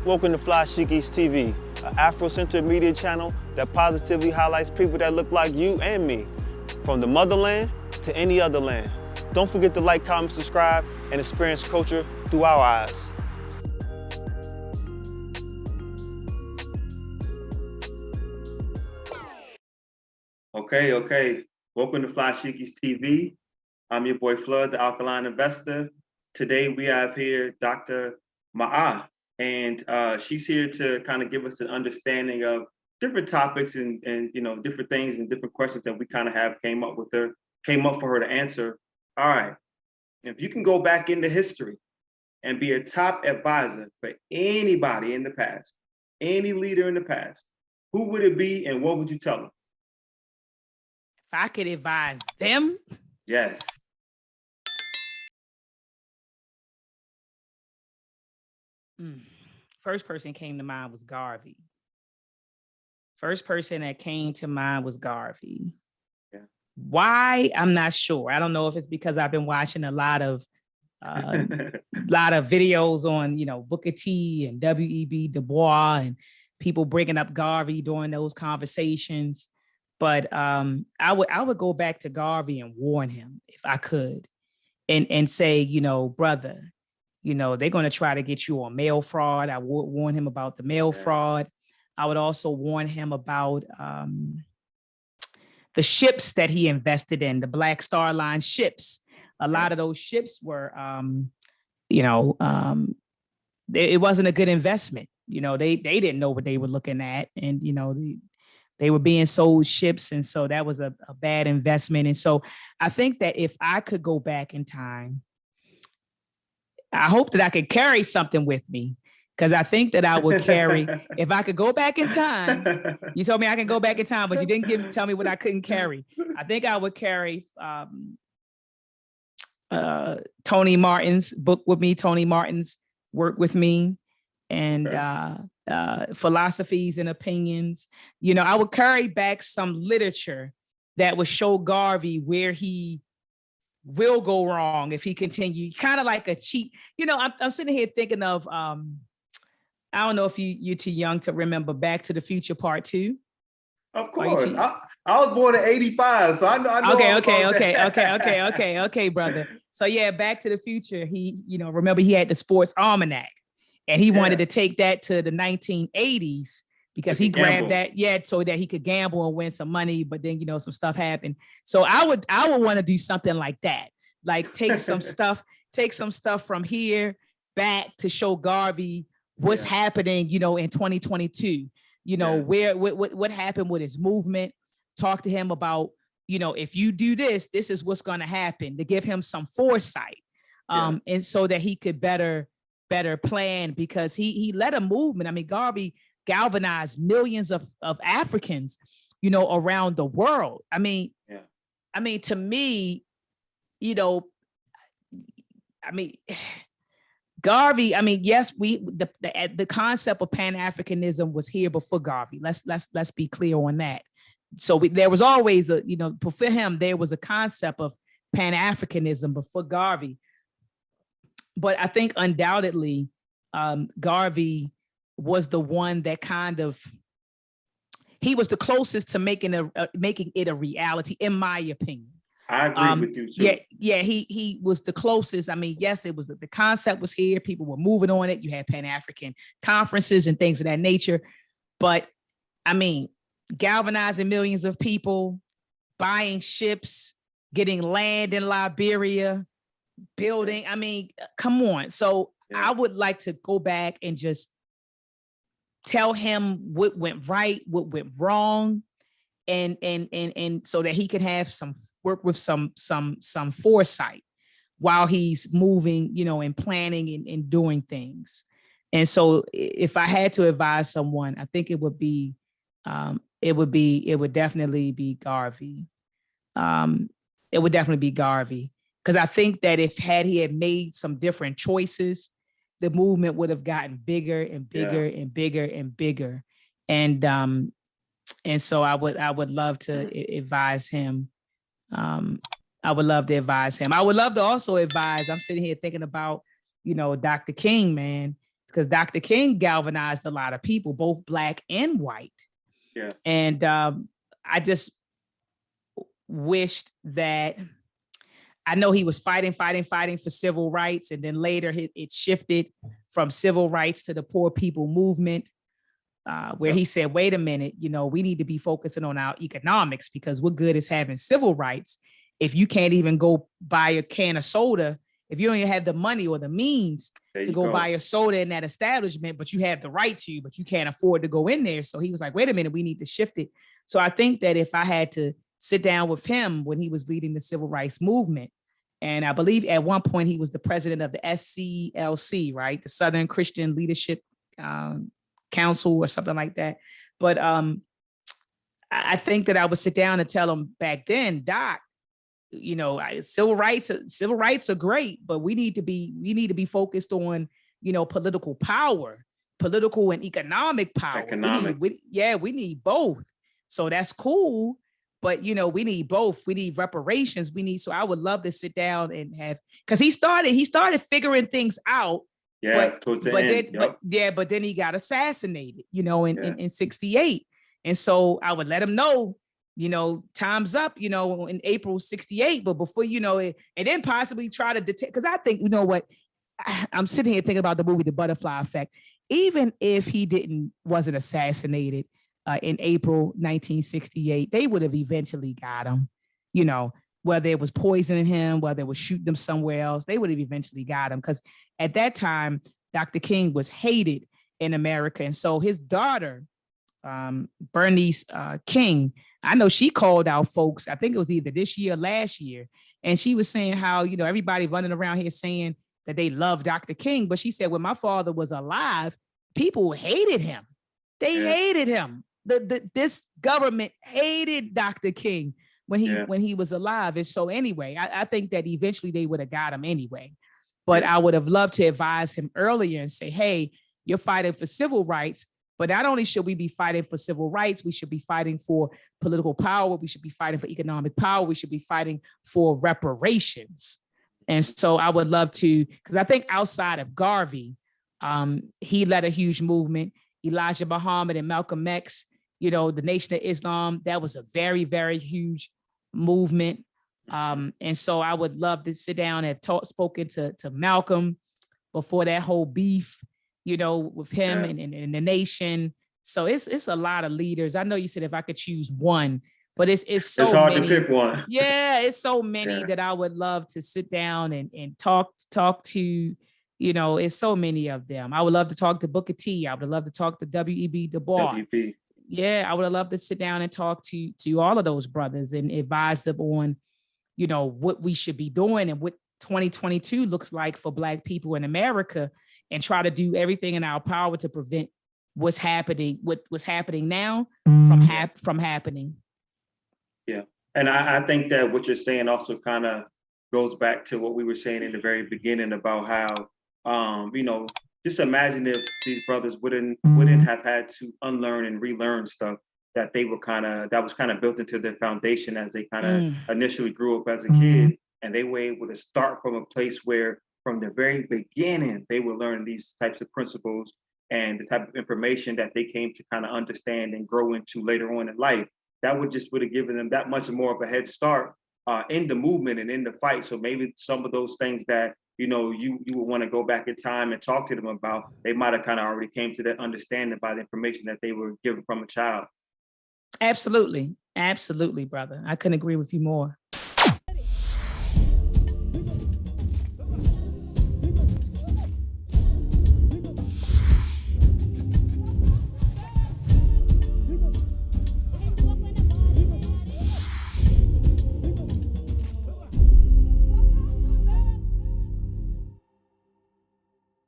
Welcome to Flyshikis TV, an Afro-centered media channel that positively highlights people that look like you and me, from the motherland to any other land. Don't forget to like, comment, subscribe, and experience culture through our eyes. Okay. Welcome to Flyshikis TV. I'm your boy Flood, the Alkaline Investor. Today we have here Dr. Ma'a, and she's here to kind of give us an understanding of different topics and different things and different questions that we kind of have came up for her to answer. All right, if you can go back into history and be a top advisor for anybody in the past, any leader in the past, who would it be and what would you tell them? If I could advise them? Yes. First person came to mind was Garvey. First person that came to mind was Garvey. Yeah. Why? I'm not sure. I don't know if it's because I've been watching a lot of videos on, Booker T and W.E.B. Du Bois and people bringing up Garvey during those conversations. But I would go back to Garvey and warn him if I could, and say, brother, they're going to try to get you on mail fraud. I would warn him about the mail fraud. I would also warn him about the ships that he invested in, the Black Star Line ships. A lot of those ships were, it wasn't a good investment. They didn't know what they were looking at, and they were being sold ships, and so that was a bad investment. And so I think that if I could go back in time, I hope that I could carry something with me, because I think that I would carry, if I could go back in time, you told me I can go back in time, but you didn't tell me what I couldn't carry. I think I would carry Tony Martin's book with me, Tony Martin's work with me, and philosophies and opinions. I would carry back some literature that would show Garvey where he will go wrong if he continues, kind of like a cheat. I'm sitting here thinking of, I don't know if you're too young to remember Back to the Future Part 2. Of course. I was born in 85, so I know. Okay, brother. So yeah, Back to the Future, he, remember he had the sports almanac, and he wanted to take that to the 1980s because he grabbed that, so that he could gamble and win some money. But then, some stuff happened. So I would want to do something like that, like take some stuff from here back to show Garvey what's happening, in 2022. What happened with his movement. Talk to him about, if you do this is what's going to happen, to give him some foresight, and so that he could better plan, because he led a movement. I mean, Garvey galvanized millions of Africans, around the world. I mean, to me, Garvey, yes, the concept of Pan-Africanism was here before Garvey. Let's be clear on that. So there was always for him, there was a concept of Pan-Africanism before Garvey. But I think undoubtedly, Garvey was the one that he was the closest to making it a reality, in my opinion. I agree with you too. He was the closest. I mean, yes, it was, the concept was here. People were moving on it. You had Pan-African conferences and things of that nature. But I mean, galvanizing millions of people, buying ships, getting land in Liberia, building. I mean, come on. So I would like to go back and just tell him what went right, what went wrong, and so that he could have some work with some foresight while he's moving, and planning and doing things. And so if I had to advise someone, I think it would definitely be Garvey. It would definitely be Garvey, because I think that had he made some different choices, the movement would have gotten bigger and bigger and bigger and bigger. And so I would love to advise him. I would love to advise him. I would love to also advise, I'm sitting here thinking about, Dr. King, man. because Dr. King galvanized a lot of people, both Black and white. Yeah. And I just wished that, I know he was fighting for civil rights. And then later it shifted from civil rights to the poor people movement, where he said, wait a minute, we need to be focusing on our economics, because what good is having civil rights if you can't even go buy a can of soda, if you don't even have the money or the means to go buy a soda in that establishment, but you have the right to, but you can't afford to go in there. So he was like, wait a minute, we need to shift it. So I think that if I had to sit down with him when he was leading the civil rights movement, and I believe at one point he was the president of the SCLC, right? The Southern Christian Leadership Council or something like that. But I think that I would sit down and tell him back then, Doc, civil rights are great, but we need to be focused on, political power, political and economic power. We need both. So that's cool. But, we need both. We need reparations. So I would love to sit down and have, because he started figuring things out. Yeah. But then he got assassinated, in 68. And so I would let him know, time's up, in April 68, but before, and then possibly try to detect, because I think, I'm sitting here thinking about the movie, The Butterfly Effect. Even if he wasn't assassinated in April 1968, they would have eventually got him, whether it was poisoning him, whether it was shooting them somewhere else, they would have eventually got him. Because at that time, Dr. King was hated in America. And so his daughter, Bernice King, I know she called out folks, I think it was either this year or last year, and she was saying how, everybody running around here saying that they love Dr. King, but she said when my father was alive, people hated him. They hated him. This government hated Dr. King when he was alive. And so anyway, I think that eventually they would have got him anyway. But I would have loved to advise him earlier and say, hey, you're fighting for civil rights. But not only should we be fighting for civil rights, we should be fighting for political power. We should be fighting for economic power. We should be fighting for reparations. And so I would love to, because I think outside of Garvey, he led a huge movement. Elijah Muhammad and Malcolm X, the Nation of Islam, that was a very, very huge movement. And so I would love to sit down and spoken to Malcolm before that whole beef, with him and the nation. So it's a lot of leaders. I know you said if I could choose one, but it's so it's hard many. to pick one. Yeah, it's so many that I would love to sit down and talk to. It's so many of them. I would love to talk to Booker T. I would love to talk to W.E.B. Du Bois. WB. Yeah, I would have loved to sit down and talk to all of those brothers and advise them on, what we should be doing and what 2022 looks like for Black people in America, and try to do everything in our power to prevent what's happening now from happening. Yeah. And I think that what you're saying also kind of goes back to what we were saying in the very beginning about how, just imagine if these brothers wouldn't have had to unlearn and relearn stuff that was kind of built into their foundation as they kind of initially grew up as a kid. And they were able to start from a place where from the very beginning, they were learning these types of principles and the type of information that they came to kind of understand and grow into later on in life. That would have given them that much more of a head start in the movement and in the fight. So maybe some of those things that, you would want to go back in time and talk to them about, they might have kind of already came to that understanding by the information that they were given from a child. Absolutely. Absolutely, brother. I couldn't agree with you more.